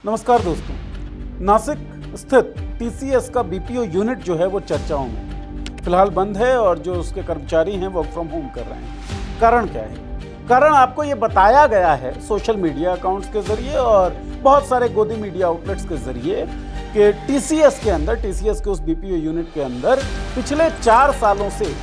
नमस्कार दोस्तों, नासिक स्थित टीसीएस का बीपीओ यूनिट जो है वो चर्चाओं में फिलहाल बंद है और जो उसके कर्मचारी हैं वर्क फ्रॉम होम कर रहे हैं। कारण क्या है? कारण आपको ये बताया गया है सोशल मीडिया अकाउंट्स के जरिए और बहुत सारे गोदी मीडिया आउटलेट्स के जरिए कि टीसीएस के उस बीपीओ यूनिट के अंदर पिछले 4 सालों से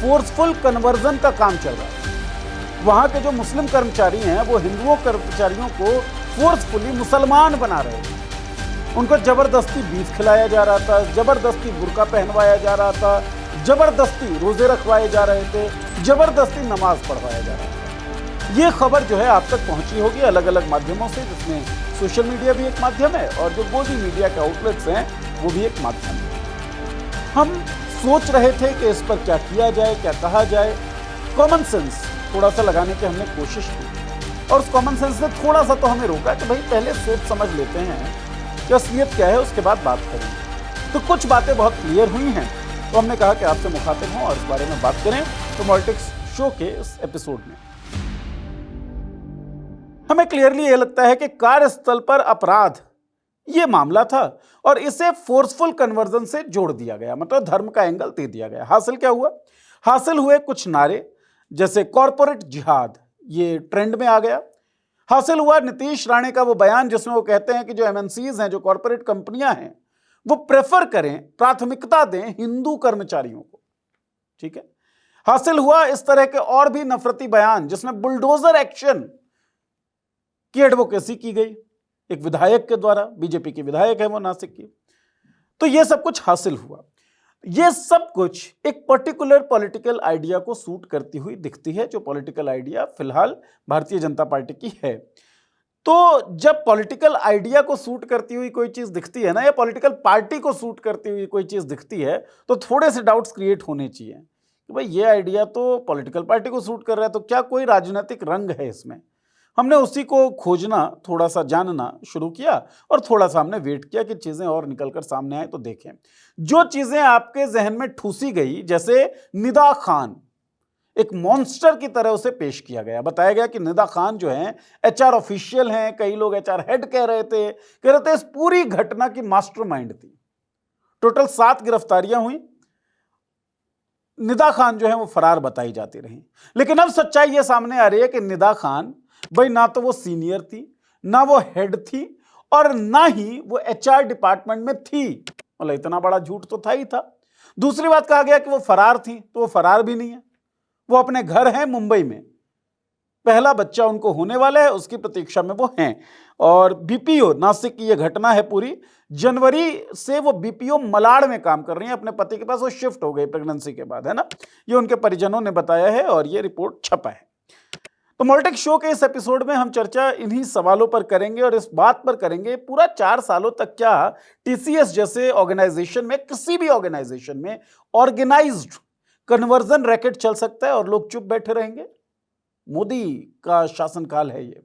फोर्सफुल कन्वर्जन का काम चल रहा है। वहाँ के जो मुस्लिम कर्मचारी हैं वो हिंदुओं कर्मचारियों को फोर्सफुली मुसलमान बना रहे थे। उनको जबरदस्ती बीफ खिलाया जा रहा था, जबरदस्ती बुर्का पहनवाया जा रहा था, जबरदस्ती रोजे रखवाए जा रहे थे, जबरदस्ती नमाज पढ़वाया जा रहा था। ये खबर जो है आप तक पहुंची होगी अलग अलग माध्यमों से, जिसमें सोशल मीडिया भी एक माध्यम है और जो गोदी मीडिया के आउटलेट्स हैं वो भी एक माध्यम है। हम सोच रहे थे कि इस पर क्या किया जाए, क्या कहा जाए। कॉमन सेंस थोड़ा सा लगाने की हमने कोशिश की और उस कॉमन सेंस ने थोड़ा सा तो हमें रोका कि भाई पहले सोच समझ लेते हैं कि असलियत क्या है, उसके बाद बात करेंगे। तो कुछ बातें बहुत क्लियर हुई हैं, तो हमने कहा कि आपसे मुखातिब हों और इस बारे में बात करें। तो पॉलिटिक्स शो के इस एपिसोड में हमें क्लियरली ये लगता है कि कार्यस्थल पर अपराध ये मामला था और इसे फोर्सफुल कन्वर्जन से जोड़ दिया गया, मतलब धर्म का एंगल दे दिया गया। हासिल क्या हुआ? हासिल हुए कुछ नारे, जैसे कॉरपोरेट जिहाद, ये ट्रेंड में आ गया। हासिल हुआ नीतीश राणे का वो बयान जिसमें वो कहते हैं कि जो एमएनसीज हैं, जो कॉरपोरेट कंपनियां हैं, वो प्रेफर करें, प्राथमिकता दें हिंदू कर्मचारियों को। ठीक है। हासिल हुआ इस तरह के और भी नफरती बयान जिसमें बुलडोजर एक्शन की एडवोकेसी की गई एक विधायक के द्वारा, बीजेपी के विधायक है वो नासिक की। तो ये सब कुछ हासिल हुआ। ये सब कुछ एक पर्टिकुलर पॉलिटिकल आइडिया को सूट करती हुई दिखती है, जो पॉलिटिकल आइडिया फिलहाल भारतीय जनता पार्टी की है। तो जब पॉलिटिकल आइडिया को सूट करती हुई कोई चीज दिखती है ना, या पॉलिटिकल पार्टी को सूट करती हुई कोई चीज दिखती है, तो थोड़े से डाउट्स क्रिएट होने चाहिए कि भाई ये आइडिया तो पॉलिटिकल पार्टी को सूट कर रहा है, तो क्या कोई राजनीतिक रंग है इसमें। हमने उसी को खोजना, थोड़ा सा जानना शुरू किया और थोड़ा सा हमने वेट किया कि चीजें और निकलकर सामने आए। तो देखें, जो चीजें आपके जहन में ठूसी गई, जैसे निदा खान, एक मॉन्स्टर की तरह उसे पेश किया गया। बताया गया कि निदा खान जो है एचआर ऑफिशियल हैं, कई लोग एचआर हेड कह रहे थे इस पूरी घटना की मास्टरमाइंड थी। टोटल 7 गिरफ्तारियां हुई। निदा खान जो है वो फरार बताई जाती रही, लेकिन अब सच्चाई ये सामने आ रही है कि निदा खान भाई ना तो वो सीनियर थी, ना वो हेड थी और ना ही वो एचआर डिपार्टमेंट में थी। मतलब इतना बड़ा झूठ तो था ही था। दूसरी बात कहा गया कि वो फरार थी, तो वो फरार भी नहीं है। वो अपने घर हैं मुंबई में, पहला बच्चा उनको होने वाला है, उसकी प्रतीक्षा में वो हैं। और बीपीओ नासिक की ये घटना है पूरी। जनवरी से वो बीपीओ मलाड में काम कर रही हैं अपने पति के पास। वो शिफ्ट हो गई प्रेगनेंसी के बाद, है ना, ये उनके परिजनों ने बताया है और ये रिपोर्ट छपा है। तो पॉलिटिक्स शो के इस एपिसोड में हम चर्चा इन्हीं सवालों पर करेंगे और इस बात पर करेंगे पूरा 4 सालों तक क्या टीसीएस जैसे ऑर्गेनाइजेशन में, किसी भी ऑर्गेनाइजेशन में ऑर्गेनाइज्ड कन्वर्जन रैकेट चल सकता है और लोग चुप बैठे रहेंगे। मोदी का शासनकाल है ये,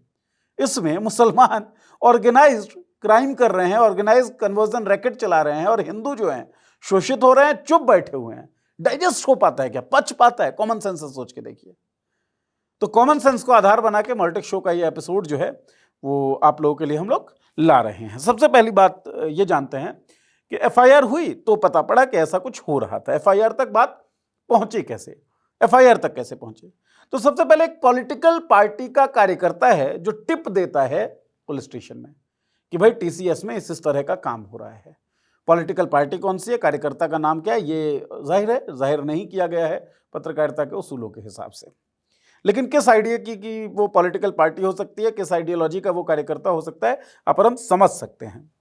इसमें मुसलमान ऑर्गेनाइज्ड क्राइम कर रहे हैं, ऑर्गेनाइज्ड कन्वर्जन रैकेट चला रहे हैं और हिंदू जो हैं शोषित हो रहे हैं, चुप बैठे हुए हैं। डाइजेस्ट हो पाता है क्या? पच पाता है? कॉमन सेंस से सोच के देखिए। तो कॉमन सेंस को आधार बना के पॉलिटिक्स शो का ये एपिसोड जो है वो आप लोगों के लिए हम लोग ला रहे हैं। सबसे पहली बात ये जानते हैं कि एफआईआर हुई तो पता पड़ा कि ऐसा कुछ हो रहा था। एफआईआर तक बात पहुंची कैसे? एफआईआर तक कैसे पहुंचे? तो सबसे पहले एक पॉलिटिकल पार्टी का कार्यकर्ता है जो टिप देता है पुलिस स्टेशन में कि भाई टीसीएस में इस तरह का काम हो रहा है। पॉलिटिकल पार्टी कौन सी है, कार्यकर्ता का नाम क्या है, ये जाहिर नहीं किया गया है पत्रकारिता के उसूलों के हिसाब से। लेकिन किस आइडिया की वो पॉलिटिकल पार्टी हो सकती है, किस आइडियोलॉजी का वो कार्यकर्ता हो सकता है, आप और हम समझ सकते हैं।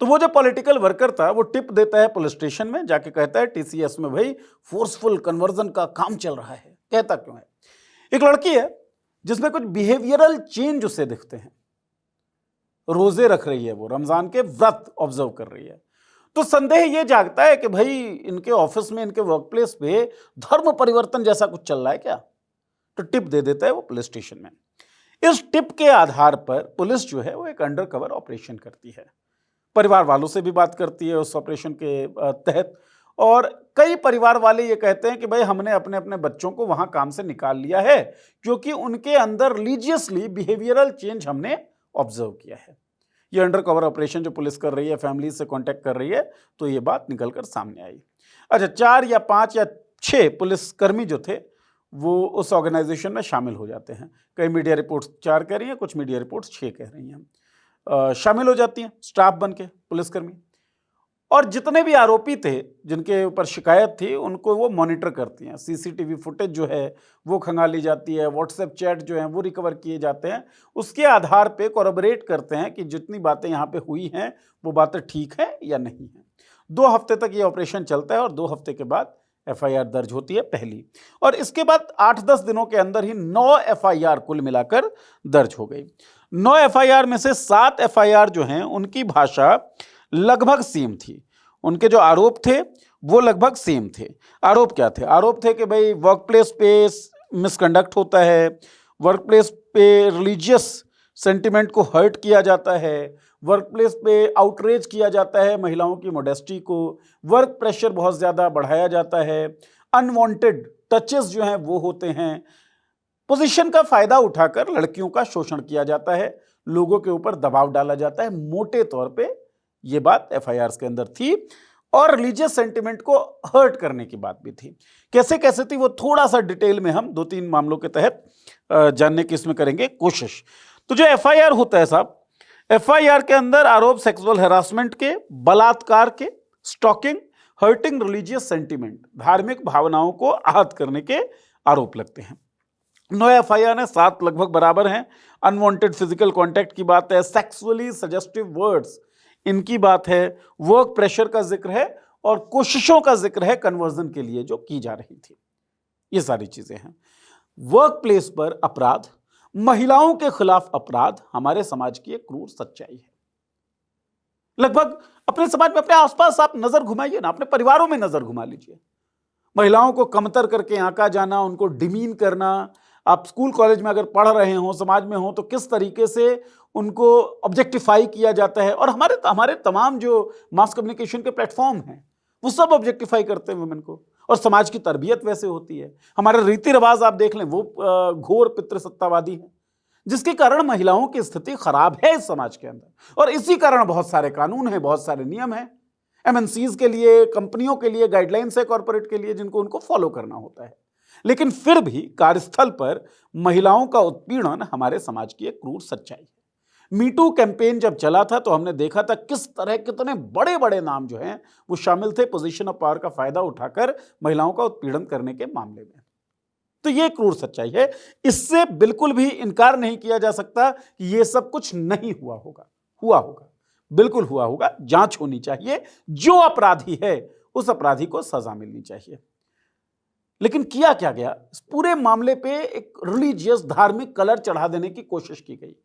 तो वो जो पॉलिटिकल वर्कर था वो टिप देता है पुलिस स्टेशन में, जाके कहता है टीसीएस में भाई फोर्सफुल कन्वर्जन का काम चल रहा है। कहता क्यों है? एक लड़की है जिसमें कुछ बिहेवियरल चेंज उसे दिखते हैं। रोजे रख रही है, वो रमजान के व्रत ऑब्जर्व कर रही है। तो संदेह ये जागता है कि भाई इनके ऑफिस में, इनके वर्क प्लेस पे धर्म परिवर्तन जैसा कुछ चल रहा है क्या? तो टिप दे देता है वो पुलिस स्टेशन में। इस टिप के आधार पर पुलिस जो है वो एक अंडरकवर ऑपरेशन करती है, परिवार वालों से भी बात करती है उस ऑपरेशन के तहत। और कई परिवार वाले ये कहते हैं कि भाई हमने अपने अपने बच्चों को वहां काम से निकाल लिया है क्योंकि उनके अंदर रिलीजियसली बिहेवियरल चेंज हमने ऑब्जर्व किया है। ये अंडर कवर ऑपरेशन जो पुलिस कर रही है, फैमिली से कांटेक्ट कर रही है, तो ये बात निकल कर सामने आई। अच्छा, 4 या 5 या 6 पुलिसकर्मी जो थे वो उस ऑर्गेनाइजेशन में शामिल हो जाते हैं। कई मीडिया रिपोर्ट्स 4 कह रही हैं, कुछ मीडिया रिपोर्ट्स 6 कह रही हैं। शामिल हो जाती हैं स्टाफ बन के पुलिसकर्मी, और जितने भी आरोपी थे जिनके ऊपर शिकायत थी उनको वो मॉनिटर करती हैं। सीसीटीवी फुटेज जो है वो खंगाली जाती है, व्हाट्सएप चैट जो हैं वो रिकवर किए जाते हैं। उसके आधार पे कोरबरेट करते हैं कि जितनी बातें यहाँ पे हुई हैं वो बातें ठीक हैं या नहीं हैं। 2 हफ्ते तक ये ऑपरेशन चलता है और 2 हफ्ते के बाद एफआईआर दर्ज होती है पहली, और इसके बाद 8-10 दिनों के अंदर ही 9 एफआईआर कुल मिलाकर दर्ज हो गई। 9 एफआईआर में से 7 एफआईआर जो हैं उनकी भाषा लगभग सेम थी। उनके जो आरोप थे वो लगभग सेम थे। आरोप क्या थे? आरोप थे कि भाई वर्क प्लेस पे मिसकंडक्ट होता है, वर्क प्लेस पे रिलीजियस सेंटिमेंट को हर्ट किया जाता है, वर्क प्लेस पे आउटरीच किया जाता है महिलाओं की मोडेस्टी को, वर्क प्रेशर बहुत ज़्यादा बढ़ाया जाता है, अनवांटेड टचेस जो हैं वो होते हैं, पोजीशन का फायदा उठाकर लड़कियों का शोषण किया जाता है, लोगों के ऊपर दबाव डाला जाता है। मोटे तौर पे ये बात एफआईआर के अंदर थी, और रिलीजियस सेंटिमेंट को हर्ट करने की बात भी थी। कैसे कैसे थी वो थोड़ा सा डिटेल में हम 2-3 मामलों के तहत जानने की इसमें करेंगे कोशिश। तो जो एफआईआर होता है साहब, एफआईआर के अंदर आरोप सेक्सुअल हैरासमेंट के, बलात्कार के, स्टॉकिंग, हर्टिंग रिलीजियस सेंटिमेंट, धार्मिक भावनाओं को आहत करने के आरोप लगते हैं। 9 एफआईआर है, 7 लगभग बराबर हैं। अनवांटेड फिजिकल कांटेक्ट की बात है, सेक्सुअली सजेस्टिव वर्ड्स इनकी बात है, वर्क प्रेशर का जिक्र है, और कोशिशों का जिक्र है कन्वर्जन के लिए जो की जा रही थी। ये सारी चीजें हैं। वर्क प्लेस पर अपराध, महिलाओं के खिलाफ अपराध हमारे समाज की एक क्रूर सच्चाई है। लगभग अपने समाज में, अपने आसपास आप नजर घुमाइए ना, अपने परिवारों में नजर घुमा लीजिए। महिलाओं को कमतर करके आंका जाना, उनको डिमीन करना। आप स्कूल कॉलेज में अगर पढ़ रहे हो, समाज में हो, तो किस तरीके से उनको ऑब्जेक्टिफाई किया जाता है। और हमारे तमाम जो मास कम्युनिकेशन के प्लेटफॉर्म हैं वो सब ऑब्जेक्टिफाई करते हैं वुमेन को, और समाज की तरबियत वैसे होती है। हमारे रीति रिवाज आप देख लें वो घोर पितृसत्तावादी हैं, जिसके कारण महिलाओं की स्थिति खराब है इस समाज के अंदर। और इसी कारण बहुत सारे कानून हैं, बहुत सारे नियम हैं एमएनसीज के लिए, कंपनियों के लिए, गाइडलाइंस है कॉर्पोरेट के लिए, जिनको उनको फॉलो करना होता है। लेकिन फिर भी कार्यस्थल पर महिलाओं का उत्पीड़न हमारे समाज की एक क्रूर सच्चाई है। मीटू कैंपेन जब चला था तो हमने देखा था किस तरह कितने बड़े बड़े नाम जो हैं वो शामिल थे पोजीशन ऑफ पावर का फायदा उठाकर महिलाओं का उत्पीड़न करने के मामले में। तो ये क्रूर सच्चाई है, इससे बिल्कुल भी इनकार नहीं किया जा सकता कि ये सब कुछ नहीं हुआ होगा। हुआ होगा, बिल्कुल हुआ होगा। जांच होनी चाहिए, जो अपराधी है उस अपराधी को सजा मिलनी चाहिए। लेकिन किया क्या गया, इस पूरे मामले पे एक रिलीजियस, धार्मिक कलर चढ़ा देने की कोशिश की गई।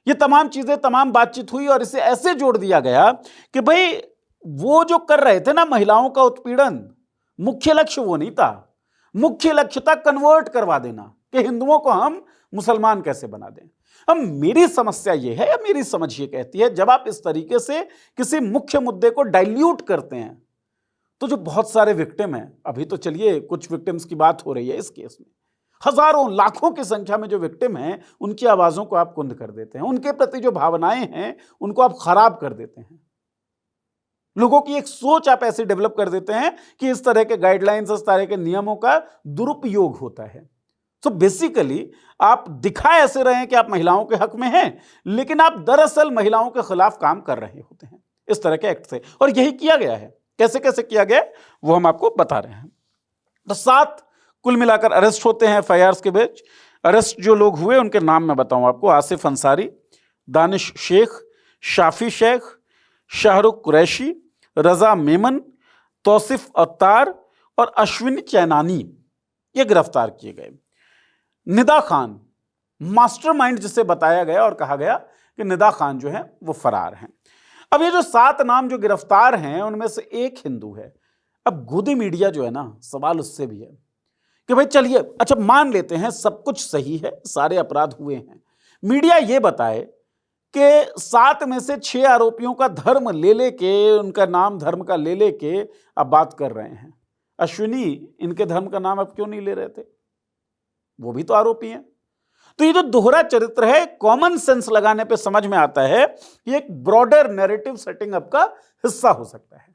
ये तमाम चीजें, तमाम बातचीत हुई और इसे ऐसे जोड़ दिया गया कि भाई वो जो कर रहे थे ना महिलाओं का उत्पीड़न, मुख्य लक्ष्य वो नहीं था। मुख्य लक्ष्य था कन्वर्ट करवा देना कि हिंदुओं को हम मुसलमान कैसे बना दें। अब मेरी समस्या ये है, या मेरी समझ ये कहती है, जब आप इस तरीके से किसी मुख्य मुद्दे को डाइल्यूट करते हैं तो जो बहुत सारे विक्टिम हैं, अभी तो चलिए कुछ विक्टिम्स की बात हो रही है इस केस में, हजारों लाखों की संख्या में जो विक्टिम हैं उनकी आवाजों को आप कुंद कर देते हैं, उनके प्रति जो भावनाएं हैं उनको आप खराब कर देते हैं। लोगों की एक सोच आप ऐसे डेवलप कर देते हैं कि इस तरह के गाइडलाइंस, इस तरह के नियमों का दुरुपयोग होता है। तो बेसिकली आप दिखा ऐसे रहे हैं कि आप महिलाओं के हक में हैं, लेकिन आप दरअसल महिलाओं के खिलाफ काम कर रहे होते हैं इस तरह के एक्ट से। और यही किया गया है। कैसे कैसे किया गया वो हम आपको बता रहे हैं। तो 7 कुल मिलाकर अरेस्ट होते हैं एफआईआर के बीच। अरेस्ट जो लोग हुए उनके नाम मैं बताऊं आपको: आसिफ अंसारी, दानिश शेख, शाफी शेख, शाहरुख कुरैशी, रजा मेमन, तौसिफ अत्तार और अश्विनी चैनानी, ये गिरफ्तार किए गए। निदा खान मास्टरमाइंड जिसे बताया गया और कहा गया कि निदा खान जो है वो फरार हैं। अब ये जो 7 नाम जो गिरफ्तार हैं उनमें से एक हिंदू है। अब गोदी मीडिया जो है ना, सवाल उससे भी है कि भाई चलिए, अच्छा मान लेते हैं सब कुछ सही है, सारे अपराध हुए हैं, मीडिया ये बताए कि 7 में से 6 आरोपियों का धर्म ले लेके, उनका नाम धर्म का ले लेके अब बात कर रहे हैं। अश्विनी, इनके धर्म का नाम अब क्यों नहीं ले रहे थे? वो भी तो आरोपी हैं। तो ये जो दोहरा चरित्र है, कॉमन सेंस लगाने पे समझ में आता है कि एक ब्रॉडर नैरेटिव सेटिंग अप का हिस्सा हो सकता है।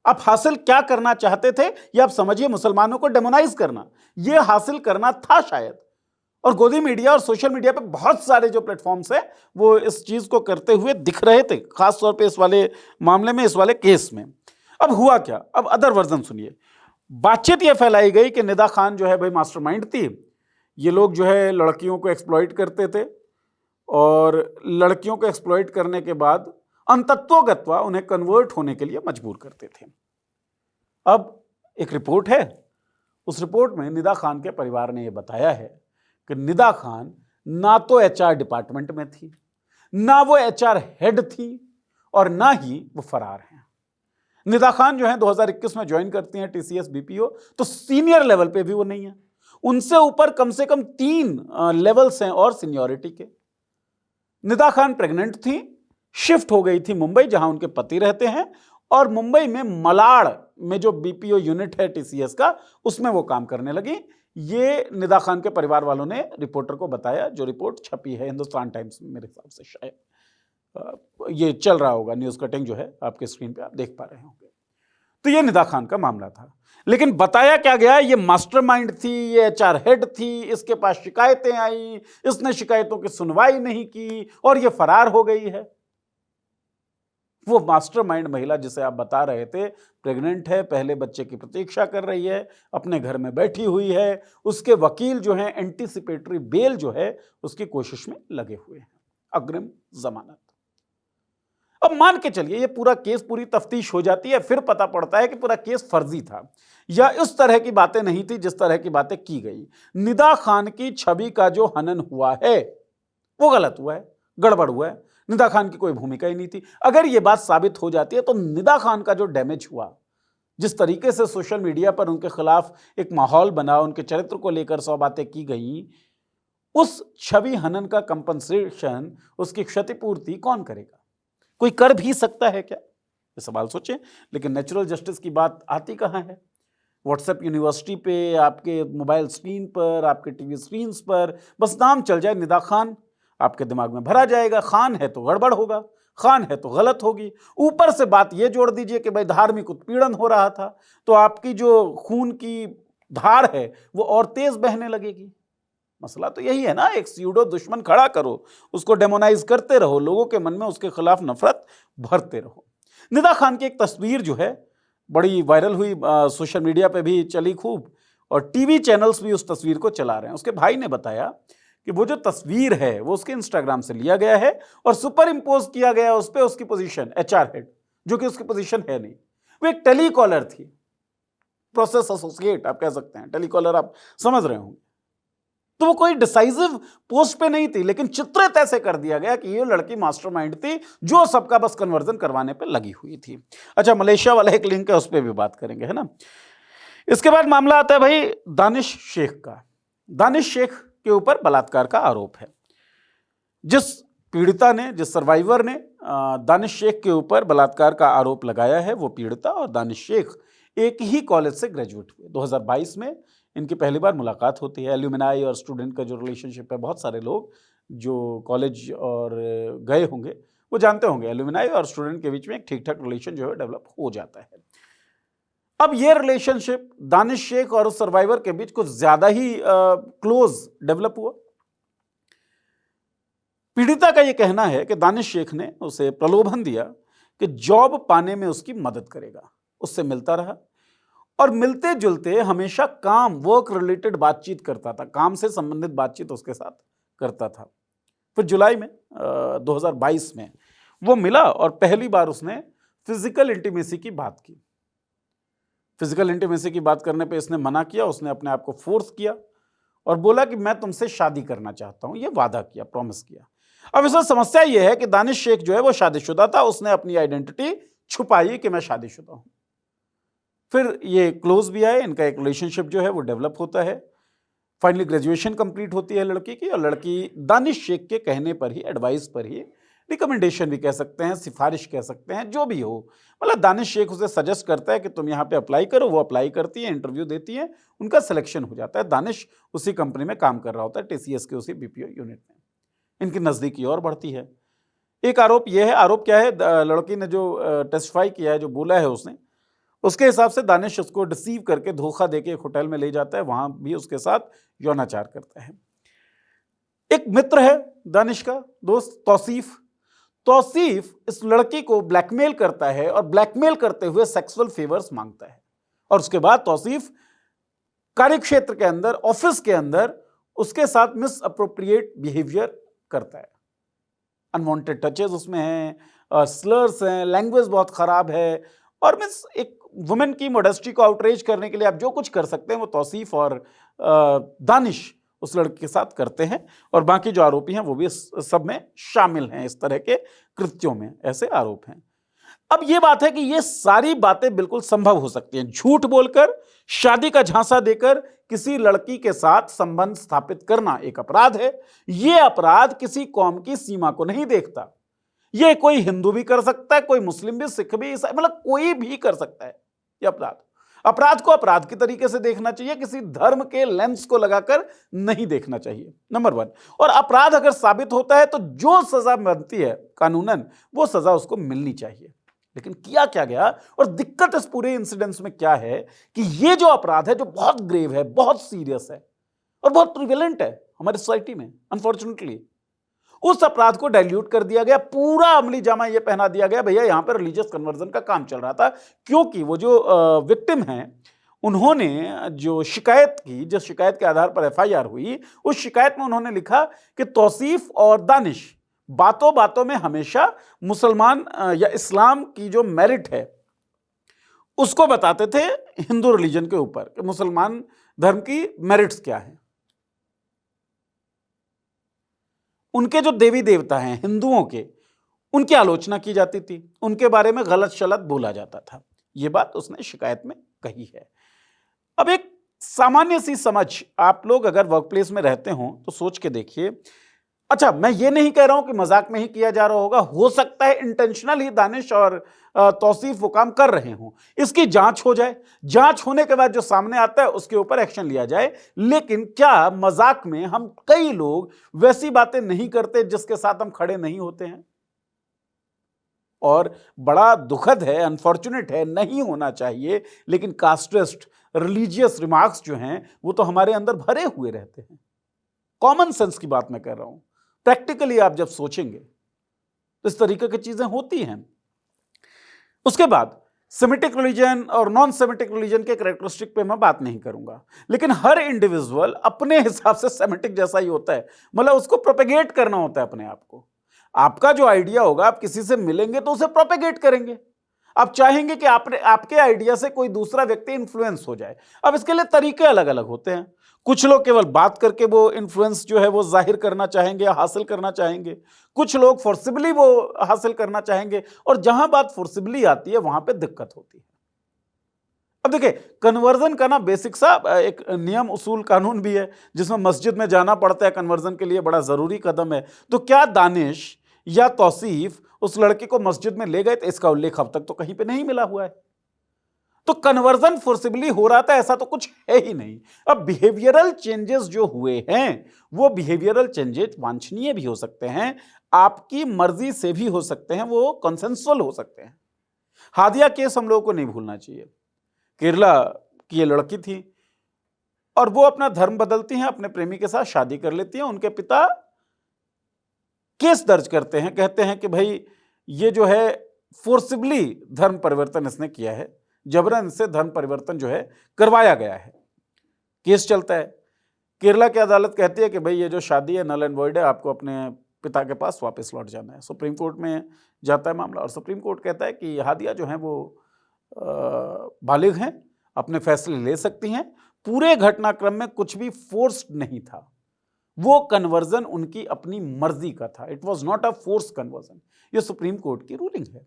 आप हासिल क्या करना चाहते थे, ये आप समझिए, मुसलमानों को डेमोनाइज करना, ये हासिल करना था शायद। और गोदी मीडिया और सोशल मीडिया पे बहुत सारे जो प्लेटफॉर्म्स हैं वो इस चीज को करते हुए दिख रहे थे, खासतौर पे इस वाले मामले में, इस वाले केस में। अब हुआ क्या, अब अदर वर्जन सुनिए। बातचीत ये फैलाई गई कि निदा खान जो है भाई मास्टरमाइंड थी, ये लोग जो है लड़कियों को एक्सप्लॉइट करते थे और लड़कियों को एक्सप्लॉइट करने के बाद अंतत्वगत्वा उन्हें कन्वर्ट होने के लिए मजबूर करते थे। अब एक रिपोर्ट है, उस रिपोर्ट में निदा खान के परिवार ने यह बताया है कि निदा खान ना तो एचआर डिपार्टमेंट में थी, ना वो एचआर हेड थी, और ना ही वो फरार हैं। निदा खान जो है 2021 में ज्वाइन करती हैं टीसीएस बीपीओ, तो सीनियर लेवल पे भी वो नहीं है, उनसे ऊपर कम से कम 3 लेवल्स हैं और सीनियरिटी के। निदा खान प्रेग्नेंट थी, शिफ्ट हो गई थी मुंबई जहां उनके पति रहते हैं, और मुंबई में मलाड़ में जो बीपीओ यूनिट है टीसीएस का, उसमें वो काम करने लगी। ये निदा खान के परिवार वालों ने रिपोर्टर को बताया, जो रिपोर्ट छपी है हिंदुस्तान टाइम्स में मेरे हिसाब से, शायद ये चल रहा होगा, न्यूज कटिंग जो है आपके स्क्रीन पे आप देख पा रहे होंगे। तो ये निदा खान का मामला था, लेकिन बताया क्या गया, ये मास्टरमाइंड थी, ये एचआर हेड थी, इसके पास शिकायतें आई, इसने शिकायतों की सुनवाई नहीं की और ये फरार हो गई है। वो मास्टरमाइंड महिला जिसे आप बता रहे थे, प्रेग्नेंट है, पहले बच्चे की प्रतीक्षा कर रही है, अपने घर में बैठी हुई है, उसके वकील जो हैं एंटीसिपेटरी बेल जो है उसकी कोशिश में लगे हुए हैं, अग्रिम जमानत। अब मान के चलिए ये पूरा केस, पूरी तफ्तीश हो जाती है, फिर पता पड़ता है कि पूरा केस फर्जी था या इस तरह की बातें नहीं थी जिस तरह की बातें की गई। निदा खान की छवि का जो हनन हुआ है वो गलत हुआ है, गड़बड़ हुआ है, निदा खान की कोई भूमिका ही नहीं थी। अगर ये बात साबित हो जाती है तो निदा खान का जो डैमेज हुआ, जिस तरीके से सोशल मीडिया पर उनके खिलाफ एक माहौल बना, उनके चरित्र को लेकर 100 बातें की गई, उस छवि हनन का कंपनसेशन, उसकी क्षतिपूर्ति कौन करेगा? कोई कर भी सकता है क्या? ये सवाल सोचें। लेकिन नेचुरल जस्टिस की बात आती कहाँ है? व्हाट्सएप यूनिवर्सिटी पे, आपके मोबाइल स्क्रीन पर, आपके टीवी स्क्रीन पर बस नाम चल जाए निदा खान, आपके दिमाग में भरा जाएगा, खान है तो गड़बड़ होगा, खान है तो गलत होगी। ऊपर से बात ये जोड़ दीजिए कि भाई धार्मिक उत्पीड़न हो रहा था, तो आपकी जो खून की धार है वो और तेज बहने लगेगी। मसला तो यही है ना, एक स्यूडो दुश्मन खड़ा करो, उसको डेमोनाइज करते रहो, लोगों के मन में उसके खिलाफ नफरत भरते रहो। निदा खान की एक तस्वीर जो है बड़ी वायरल हुई, सोशल मीडिया पे भी चली खूब, और टीवी चैनल्स भी उस तस्वीर को चला रहे हैं। उसके भाई ने बताया कि वो जो तस्वीर है वो उसके इंस्टाग्राम से लिया गया है और सुपर इम्पोज किया गया उस पर उसकी पोजीशन एचआर हेड, जो कि उसकी पोजीशन है नहीं। वो एक टेलीकॉलर थी, प्रोसेस एसोसिएट आप कह सकते हैं, टेलीकॉलर आप समझ रहे होंगे। तो वो कोई डिसाइसिव पोस्ट पे नहीं थी, लेकिन चित्रित ऐसे कर दिया गया कि ये लड़की मास्टरमाइंड थी जो सबका बस कन्वर्जन करवाने पे लगी हुई थी। अच्छा, मलेशिया वाला एक लिंक है, उस पर भी बात करेंगे, है ना। इसके बाद मामला आता है भाई दानिश शेख का। दानिश शेख के ऊपर बलात्कार का आरोप है। जिस पीड़िता ने, जिस सर्वाइवर ने दानिश शेख के ऊपर बलात्कार का आरोप लगाया है, वो पीड़िता और दानिश शेख एक ही कॉलेज से ग्रेजुएट हुए। 2022 में इनकी पहली बार मुलाकात होती है। एल्यूमिनाई और स्टूडेंट का जो रिलेशनशिप है, बहुत सारे लोग जो कॉलेज और गए होंगे वो जानते होंगे, एल्यूमिनाई और स्टूडेंट के बीच में एक ठीक ठाक रिलेशन जो है डेवलप हो जाता है। अब ये रिलेशनशिप दानिश शेख और उस सर्वाइवर के बीच कुछ ज्यादा ही क्लोज डेवलप हुआ। पीड़िता का यह कहना है कि दानिश शेख ने उसे प्रलोभन दिया कि जॉब पाने में उसकी मदद करेगा। उससे मिलता रहा और मिलते जुलते हमेशा काम, वर्क रिलेटेड बातचीत करता था, काम से संबंधित बातचीत उसके साथ करता था। फिर जुलाई में 2022 में वो मिला और पहली बार उसने फिजिकल इंटीमेसी की बात की। फिजिकल इंटीमेसी की बात करने पे इसने मना किया, उसने अपने आप को फोर्स किया और बोला कि मैं तुमसे शादी करना चाहता हूं। ये वादा किया, प्रॉमिस किया। अब इसमें समस्या ये है कि दानिश शेख जो है वो शादीशुदा था, उसने अपनी आइडेंटिटी छुपाई कि मैं शादीशुदा हूं। फिर ये क्लोज भी आए, इनका एक रिलेशनशिप जो है वो डेवलप होता है। फाइनली ग्रेजुएशन कंप्लीट होती है लड़की की, और लड़की दानिश शेख के कहने पर ही, एडवाइस पर ही रिकमेंडेशन भी कह सकते हैं, सिफारिश कह सकते हैं, जो भी हो। मतलब दानिश शेख उसे सजेस्ट करता है कि तुम यहाँ पे अप्लाई करो, वो अप्लाई करती है, इंटरव्यू देती है, उनका सिलेक्शन हो जाता है। दानिश उसी कंपनी में काम कर रहा होता है, टीसीएस के उसी बीपीओ यूनिट में। इनकी नज़दीकी और बढ़ती है। एक आरोप यह है, आरोप क्या है, लड़की ने जो टेस्टिफाई किया है, जो बोला है उसने, उसके हिसाब से दानिश उसको डिसीव करके, धोखा देके एक होटल में ले जाता है, वहां भी उसके साथ यौनाचार करता है। एक मित्र है दानिश का दोस्त तौसीफ, तौसीफ इस लड़की को ब्लैकमेल करता है और ब्लैकमेल करते हुए सेक्सुअल फेवर्स मांगता है, और उसके बाद तौसीफ कार्यक्षेत्र के अंदर, ऑफिस के अंदर उसके साथ मिस अप्रोप्रिएट बिहेवियर करता है। अनवांटेड टचेस उसमें हैं, स्लर्स हैं, लैंग्वेज बहुत खराब है, और मिस एक वुमेन की मॉडेस्टी को आउटरेज करने के लिए आप जो कुछ कर सकते हैं वो तौसीफ और दानिश उस लड़के के साथ करते हैं, और बाकी जो आरोपी हैं वो भी इस सब में शामिल हैं, इस तरह के कृत्यों में ऐसे आरोप हैं। अब ये बात है कि ये सारी बातें बिल्कुल संभव हो सकती हैं। झूठ बोलकर, शादी का झांसा देकर किसी लड़की के साथ संबंध स्थापित करना एक अपराध है। ये अपराध किसी कौम की सीमा को नहीं देखता। ये कोई हिंदू भी कर सकता है, कोई मुस्लिम भी, सिख भी, ईसाई, मतलब कोई भी कर सकता है ये अपराध। अपराध को अपराध की तरीके से देखना चाहिए, किसी धर्म के लेंस को लगाकर नहीं देखना चाहिए, नंबर 1। और अपराध अगर साबित होता है तो जो सजा बनती है कानूनन, वो सजा उसको मिलनी चाहिए। लेकिन किया क्या गया, और दिक्कत इस पूरे इंसिडेंस में क्या है कि ये जो अपराध है, जो बहुत ग्रेव है, बहुत सीरियस है और बहुत प्रिवेलेंट है हमारी सोसाइटी में, अनफॉर्चुनेटली उस अपराध को डाइल्यूट कर दिया गया। पूरा अमली जामा ये पहना दिया गया, भैया यहां पर रिलीजियस कन्वर्जन का काम चल रहा था। क्योंकि वो जो विक्टिम हैं, उन्होंने जो शिकायत की, जिस शिकायत के आधार पर एफआईआर हुई, उस शिकायत में उन्होंने लिखा कि तौसीफ और दानिश बातों बातों में हमेशा मुसलमान या इस्लाम की जो मेरिट है उसको बताते थे हिंदू रिलीजन के ऊपर, कि मुसलमान धर्म की मेरिट्स क्या है। उनके जो देवी देवता हैं हिंदुओं के, उनकी आलोचना की जाती थी, उनके बारे में गलत शलत बोला जाता था। यह बात उसने शिकायत में कही है। अब एक सामान्य सी समझ, आप लोग अगर वर्क प्लेस में रहते हो तो सोच के देखिए। अच्छा, मैं ये नहीं कह रहा हूं कि मजाक में ही किया जा रहा होगा, हो सकता है इंटेंशनल ही दानिश और तौसीफ वो काम कर रहे हों। इसकी जांच हो जाए, जांच होने के बाद जो सामने आता है उसके ऊपर एक्शन लिया जाए। लेकिन क्या मजाक में हम कई लोग वैसी बातें नहीं करते जिसके साथ हम खड़े नहीं होते हैं? और बड़ा दुखद है, अनफॉर्चुनेट है, नहीं होना चाहिए, लेकिन कास्टिस्ट रिलीजियस रिमार्क्स जो हैं वो तो हमारे अंदर भरे हुए रहते हैं। कॉमन सेंस की बात मैं कर रहा हूं। प्रैक्टिकली आप जब सोचेंगे तो इस तरीके की चीजें होती हैं। उसके बाद सेमिटिक रिलीजन और नॉन सेमिटिक रिलीजन के कैरेक्टरिस्टिक पे मैं बात नहीं करूंगा, लेकिन हर इंडिविजुअल अपने हिसाब से सेमिटिक जैसा ही होता है। मतलब उसको प्रोपेगेट करना होता है अपने आप को। आपका जो आइडिया होगा, आप किसी से मिलेंगे तो उसे प्रोपेगेट करेंगे। आप चाहेंगे कि आपके आइडिया से कोई दूसरा व्यक्ति इन्फ्लुएंस हो जाए। अब इसके लिए तरीके अलग अलग होते हैं। कुछ लोग केवल बात करके वो इन्फ्लुएंस जो है वो जाहिर करना चाहेंगे या हासिल करना चाहेंगे। कुछ लोग फोर्सिबली वो हासिल करना चाहेंगे, और जहां बात फोर्सिबली आती है वहां पे दिक्कत होती है। अब देखिए, कन्वर्जन का ना बेसिक सा एक नियम, उसूल, कानून भी है, जिसमें मस्जिद में जाना पड़ता है कन्वर्जन के लिए, बड़ा जरूरी कदम है। तो क्या दानिश या तौसीफ उस लड़के को मस्जिद में ले गए? तो इसका उल्लेख अब तक तो कहीं पे नहीं मिला हुआ है। तो कन्वर्जन फोर्सिबली हो रहा था ऐसा तो कुछ है ही नहीं। अब बिहेवियरल चेंजेस जो हुए हैं वो बिहेवियरल चेंजेस वांछनीय भी हो सकते हैं, आपकी मर्जी से भी हो सकते हैं, वो कंसेंसुअल हो सकते हैं। हादिया केस हम लोगों को नहीं भूलना चाहिए। केरला की ये लड़की थी और वो अपना धर्म बदलती हैं, अपने प्रेमी के साथ शादी कर लेती हैं। उनके पिता केस दर्ज करते हैं, कहते हैं कि भाई ये जो है फोर्सिबली धर्म परिवर्तन इसने किया है, जबरन से धर्म परिवर्तन जो है करवाया गया है। केस चलता है। केरला की अदालत कहती है कि भाई ये जो शादी है नल एंड वॉइड है, आपको अपने पिता के पास वापस लौट जाना है। सुप्रीम कोर्ट में जाता है मामला और सुप्रीम कोर्ट कहता है कि हादिया जो है वो बालिग हैं, अपने फैसले ले सकती हैं। पूरे घटनाक्रम में कुछ भी फोर्स्ड नहीं था, वो कन्वर्जन उनकी अपनी मर्जी का था। It was not a force conversion. ये सुप्रीम कोर्ट की रूलिंग है।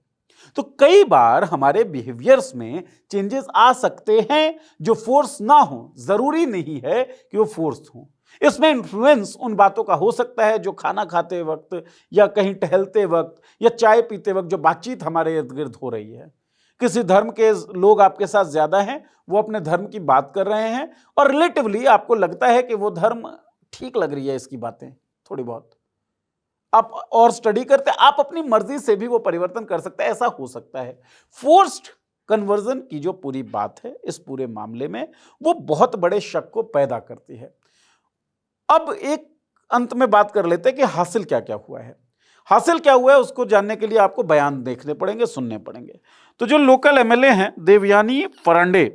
तो कई बार हमारे बिहेवियर्स में चेंजेस आ सकते हैं जो फोर्स ना हो, जरूरी नहीं है कि वो फोर्स हो। इसमें इन्फ्लुएंस उन बातों का हो सकता है जो खाना खाते वक्त या कहीं टहलते वक्त या चाय पीते वक्त जो बातचीत हमारे इर्द गिर्द हो रही है। किसी धर्म के लोग आपके साथ ज्यादा हैं, वो अपने धर्म की बात कर रहे हैं और रिलेटिवली आपको लगता है कि वो धर्म ठीक लग रही है इसकी बातें थोड़ी बहुत, आप और स्टडी करते, आप अपनी मर्जी से भी वो परिवर्तन कर सकते हैं, ऐसा हो सकता है। फोर्स्ड कन्वर्जन की जो पूरी बात है इस पूरे मामले में, वो बहुत बड़े शक को पैदा करती है। अब एक अंत में बात कर लेते हैं कि हासिल क्या क्या हुआ है। हासिल क्या हुआ है उसको जानने के लिए आपको बयान देखने पड़ेंगे, सुनने पड़ेंगे। तो जो लोकल एमएलए हैं देवयानी फरांडे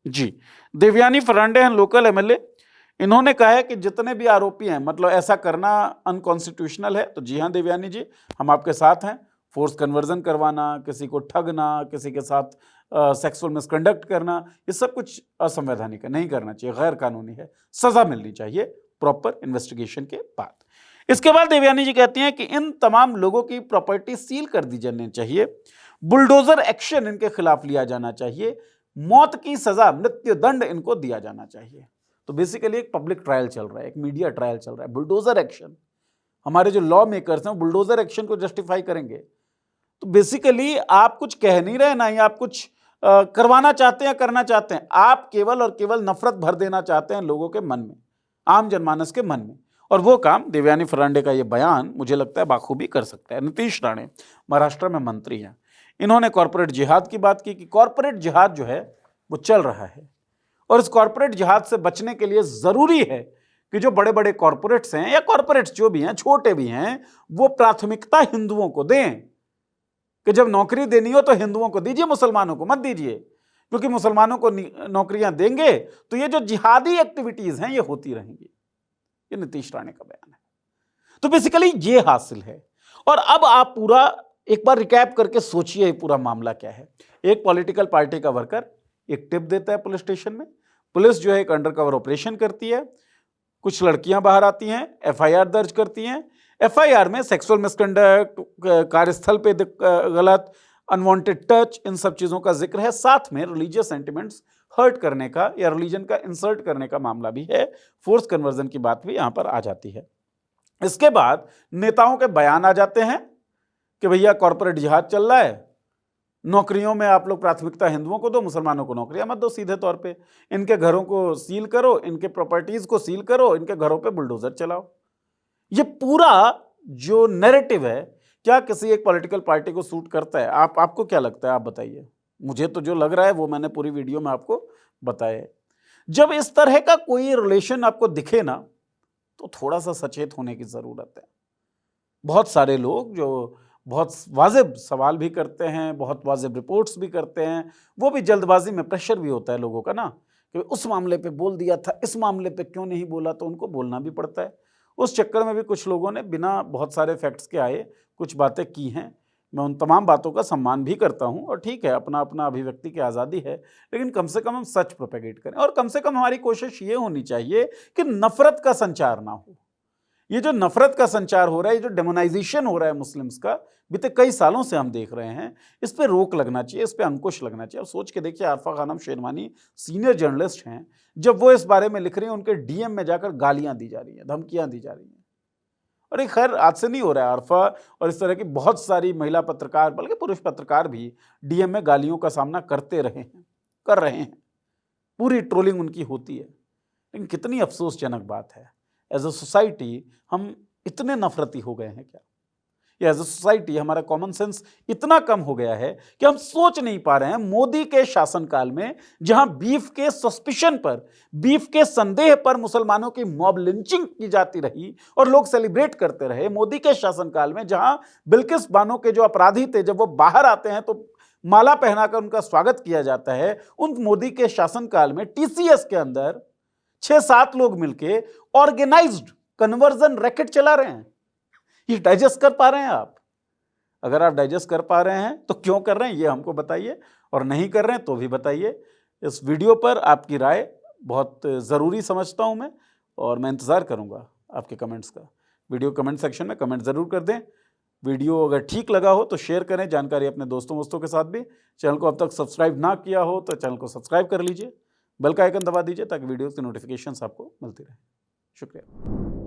जी, देवयानी फरांडे हैं लोकल एमएलए, इन्होंने कहा है कि जितने भी आरोपी हैं, मतलब ऐसा करना अनकॉन्स्टिट्यूशनल है। तो जी हाँ देवयानी जी, हम आपके साथ हैं। फोर्स कन्वर्जन करवाना, किसी को ठगना, किसी के साथ सेक्सुअल मिसकंडक्ट करना, ये सब कुछ असंवैधानिक है, नहीं करना चाहिए, गैर कानूनी है, सजा मिलनी चाहिए प्रॉपर इन्वेस्टिगेशन के बाद। इसके बाद देवयानी जी कहती हैं कि इन तमाम लोगों की प्रॉपर्टी सील कर दी जानी चाहिए, बुलडोजर एक्शन इनके खिलाफ लिया जाना चाहिए, मौत की सजा, मृत्यु दंड इनको दिया जाना चाहिए। तो बेसिकली एक पब्लिक ट्रायल चल रहा है, एक मीडिया ट्रायल चल रहा है, बुलडोजर एक्शन। हमारे जो लॉ मेकर्स हैं बुलडोजर एक्शन को जस्टिफाई करेंगे। तो बेसिकली आप कुछ कह नहीं रहे ना, या आप कुछ करवाना चाहते हैं, करना चाहते हैं, आप केवल और केवल नफरत भर देना चाहते हैं लोगों के मन में, आम जनमानस के मन में। और वो काम देवयानी फरांडे का ये बयान मुझे लगता है बाखूबी कर सकता है। नीतीश राणे महाराष्ट्र में मंत्री हैं, इन्होंने कॉर्पोरेट जिहाद की बात की कि कॉर्पोरेट जिहाद जो है वो चल रहा है और इस कॉर्पोरेट जिहाद से बचने के लिए जरूरी है कि जो बड़े बड़े कॉर्पोरेट्स हैं या कॉर्पोरेट्स जो भी हैं, छोटे भी हैं, वो प्राथमिकता हिंदुओं को दें कि जब नौकरी देनी हो तो हिंदुओं को दीजिए, मुसलमानों को मत दीजिए, क्योंकि मुसलमानों को नौकरियां देंगे तो ये जो जिहादी एक्टिविटीज हैं ये होती रहेंगी। ये नीतीश राणे का बयान है। तो बेसिकली ये हासिल है। और अब आप पूरा एक बार रिकैप करके सोचिए पूरा मामला क्या है। एक पॉलिटिकल पार्टी का वर्कर एक टिप देता है पुलिस स्टेशन में, पुलिस जो है एक अंडरकवर ऑपरेशन करती है, कुछ लड़कियां बाहर आती हैं, एफआईआर दर्ज करती हैं। एफआईआर में सेक्सुअल मिसकंडक्ट, कार्यस्थल पे गलत, अनवांटेड टच, इन सब चीजों का जिक्र है। साथ में रिलीजियस सेंटिमेंट्स हर्ट करने का या रिलीजन का इंसल्ट करने का मामला भी है। फोर्स कन्वर्जन की बात भी यहां पर आ जाती है। इसके बाद नेताओं के बयान आ जाते हैं कि भैया कॉर्पोरेट जिहाद चल रहा है, नौकरियों में आप लोग प्राथमिकता हिंदुओं को दो, मुसलमानों को नौकरियां मत दो सीधे तौर पे, इनके घरों को सील करो, इनके प्रॉपर्टीज को सील करो, इनके घरों पे बुलडोजर चलाओ। ये पूरा जो नैरेटिव है क्या किसी एक पॉलिटिकल पार्टी को सूट करता है? आपको क्या लगता है, आप बताइए। मुझे तो जो लग रहा है वो मैंने पूरी वीडियो में आपको बताया है। जब इस तरह का कोई रिलेशन आपको दिखे ना, तो थोड़ा सा सचेत होने की जरूरत है। बहुत सारे लोग जो बहुत वाजिब सवाल भी करते हैं, बहुत वाजिब रिपोर्ट्स भी करते हैं, वो भी जल्दबाजी में, प्रेशर भी होता है लोगों का ना कि उस मामले पे बोल दिया था, इस मामले पे क्यों नहीं बोला, तो उनको बोलना भी पड़ता है। उस चक्कर में भी कुछ लोगों ने बिना बहुत सारे फैक्ट्स के आए कुछ बातें की हैं। मैं उन तमाम बातों का सम्मान भी करता हूं और ठीक है, अपना अपना अभिव्यक्ति की आज़ादी है, लेकिन कम से कम हम सच प्रोपेगेट करें और कम से कम हमारी कोशिश ये होनी चाहिए कि नफरत का संचार ना हो। ये जो नफरत का संचार हो रहा है, ये जो डेमोनाइजेशन हो रहा है मुस्लिम्स का, बीते कई सालों से हम देख रहे हैं, इस पे रोक लगना चाहिए, इस पे अंकुश लगना चाहिए। अब सोच के देखिए, आरफा खानम शेरवानी सीनियर जर्नलिस्ट हैं, जब वो इस बारे में लिख रही हैं, उनके डीएम में जाकर गालियां दी जा रही हैं, धमकियां दी जा रही हैं। और ये खैर आज से नहीं हो रहा है, आरफा और इस तरह की बहुत सारी महिला पत्रकार, बल्कि पुरुष पत्रकार भी डीएम में गालियों का सामना करते रहे हैं, कर रहे हैं, पूरी ट्रोलिंग उनकी होती है। लेकिन कितनी अफसोसजनक बात है, एज अ सोसाइटी हम इतने नफरती हो गए हैं क्या? या एज अ सोसाइटी हमारा कॉमन सेंस इतना कम हो गया है कि हम सोच नहीं पा रहे हैं मोदी के शासनकाल में, जहां बीफ के सस्पिशन पर, बीफ के संदेह पर मुसलमानों की मॉब लिंचिंग की जाती रही और लोग सेलिब्रेट करते रहे। मोदी के शासनकाल में जहां बिल्किस बानो के जो अपराधी थे, जब वो बाहर आते हैं तो माला पहनाकर उनका स्वागत किया जाता है, उन मोदी के शासनकाल में टीसीएस के अंदर 6-7 लोग मिलके ऑर्गेनाइज्ड कन्वर्जन रैकेट चला रहे हैं। ये डाइजेस्ट कर पा रहे हैं आप? अगर आप डाइजेस्ट कर पा रहे हैं तो क्यों कर रहे हैं ये हमको बताइए, और नहीं कर रहे हैं तो भी बताइए। इस वीडियो पर आपकी राय बहुत ज़रूरी समझता हूं मैं, और मैं इंतज़ार करूंगा आपके कमेंट्स का। वीडियो कमेंट सेक्शन में कमेंट ज़रूर कर दें। वीडियो अगर ठीक लगा हो तो शेयर करें, जानकारी अपने दोस्तों के साथ भी। चैनल को अब तक सब्सक्राइब ना किया हो तो चैनल को सब्सक्राइब कर लीजिए, बेल का आइकन दबा दीजिए ताकि वीडियोज़ की नोटिफिकेशंस आपको मिलती रहे। शुक्रिया।